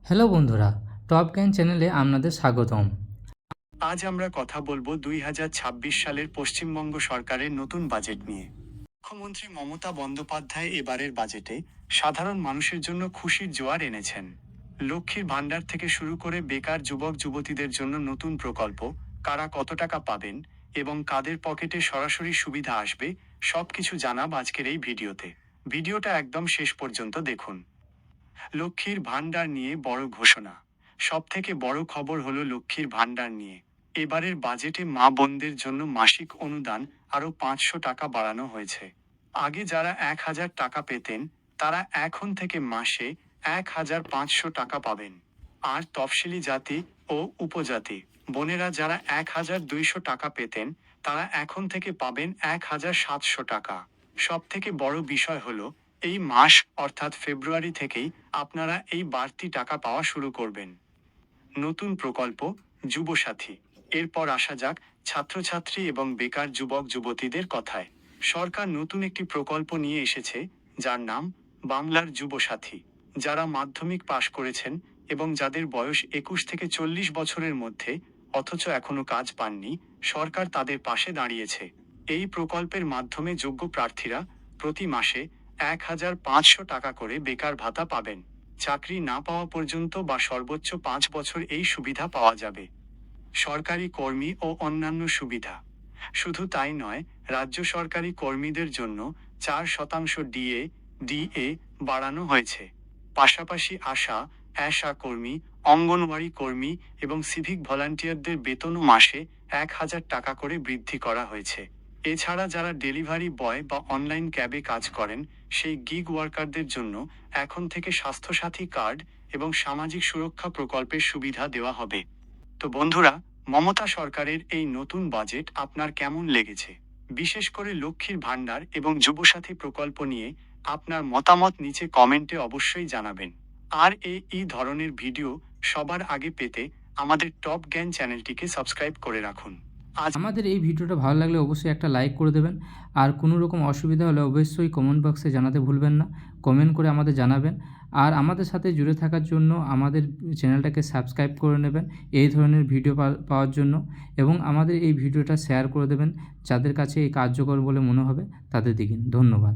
Hello বন্ধুরা, top জ্ঞান চ্যানেলে আপনাদের স্বাগতম। আজ আমরা কথা বলবো 2026 সালের পশ্চিমবঙ্গ সরকারের নতুন বাজেট নিয়ে। মুখ্যমন্ত্রী মমতা বন্দ্যোপাধ্যায় এবারের বাজেটে সাধারণ মানুষের জন্য খুশির জোয়ার এনেছেন। লক্ষ্মীর ভাণ্ডার থেকে শুরু করে বেকার যুবক যুবতীদের জন্য নতুন প্রকল্প, কারা কত টাকা পাবেন এবং কাদের পকেটে সরাসরি সুবিধা আসবে, সবকিছু জানাব আজকের এই ভিডিওতে। ভিডিওটা একদম শেষ পর্যন্ত দেখুন। লক্ষ্মীর ভাণ্ডার নিয়ে বড় ঘোষণা। সবথেকে বড় খবর হলো লক্ষ্মীর ভাণ্ডার নিয়ে। এবারের বাজেটে মা বোনদের জন্য মাসিক অনুদান আরও 500 টাকা বাড়ানো হয়েছে। আগে যারা 1000 টাকা পেতেন, তারা এখন থেকে মাসে 1500 টাকা পাবেন। আর তফসিলি জাতি ও উপজাতি বোনেরা যারা 1200 টাকা পেতেন, তারা এখন থেকে পাবেন 1700 টাকা। সবথেকে বড় বিষয় হলো, এই মাস অর্থাৎ ফেব্রুয়ারি থেকেই আপনারা এই বাড়তি টাকা পাওয়া শুরু করবেন। নতুন প্রকল্প যুবসাথী। এরপর আসা যাক ছাত্রছাত্রী এবং বেকার যুবক যুবতীদের কথায়। সরকার নতুন একটি প্রকল্প নিয়ে এসেছে, যার নাম বাংলার যুবসাথী। যারা মাধ্যমিক পাশ করেছেন এবং যাদের বয়স 21 থেকে 40 বছরের মধ্যে, অথচ এখনো কাজ পাননি, সরকার তাদের পাশে দাঁড়িয়েছে। এই প্রকল্পের মাধ্যমে যোগ্য প্রার্থীরা প্রতি মাসে 1500 টাকা করে বেকার ভাতা পাবেন। চাকরি না পাওয়া পর্যন্ত বা সর্বোচ্চ 5 বছর এই সুবিধা পাওয়া যাবে। সরকারি কর্মী ও অন্যান্য সুবিধা। শুধু তাই নয়, রাজ্য সরকারি কর্মীদের জন্য 4% ডিএ বাড়ানো হয়েছে। পাশাপাশি আশা কর্মী, অঙ্গনওয়াড়ি কর্মী এবং সিভিক ভলান্টিয়ারদের বেতনও মাসে 1000 টাকা করে বৃদ্ধি করা হয়েছে। এছাড়া যারা ডেলিভারি বয় বা অনলাইন ক্যাবে কাজ করেন, সেই গিগ ওয়ার্কারদের জন্য এখন থেকে স্বাস্থ্যসাথী কার্ড এবং সামাজিক সুরক্ষা প্রকল্পের সুবিধা দেওয়া হবে। তো বন্ধুরা, মমতা সরকারের এই নতুন বাজেট আপনার কেমন লেগেছে? বিশেষ করে লক্ষ্মীর ভাণ্ডার এবং যুবসাথী প্রকল্প নিয়ে আপনার মতামত নিচে কমেন্টে অবশ্যই জানাবেন। আর এই ধরনের ভিডিও সবার আগে পেতে আমাদের টপ জ্ঞান চ্যানেলটিকে সাবস্ক্রাইব করে রাখুন। আমাদের এই ভিডিওটা ভালো লাগলে অবশ্যই একটা লাইক করে দেবেন। আর কোনো রকম অসুবিধা হলে অবশ্যই কমেন্ট বক্সে জানাতে ভুলবেন না। কমেন্ট করে আমাদের জানাবেন। আর আমাদের সাথে জুড়ে থাকার জন্য আমাদের চ্যানেলটাকে সাবস্ক্রাইব করে নেবেন এই ধরনের ভিডিও পাওয়ার জন্য, এবং আমাদের এই ভিডিওটা শেয়ার করে দেবেন যাদের কাছে এই কার্যকর বলে মনে হবে তাদের দিকে। ধন্যবাদ।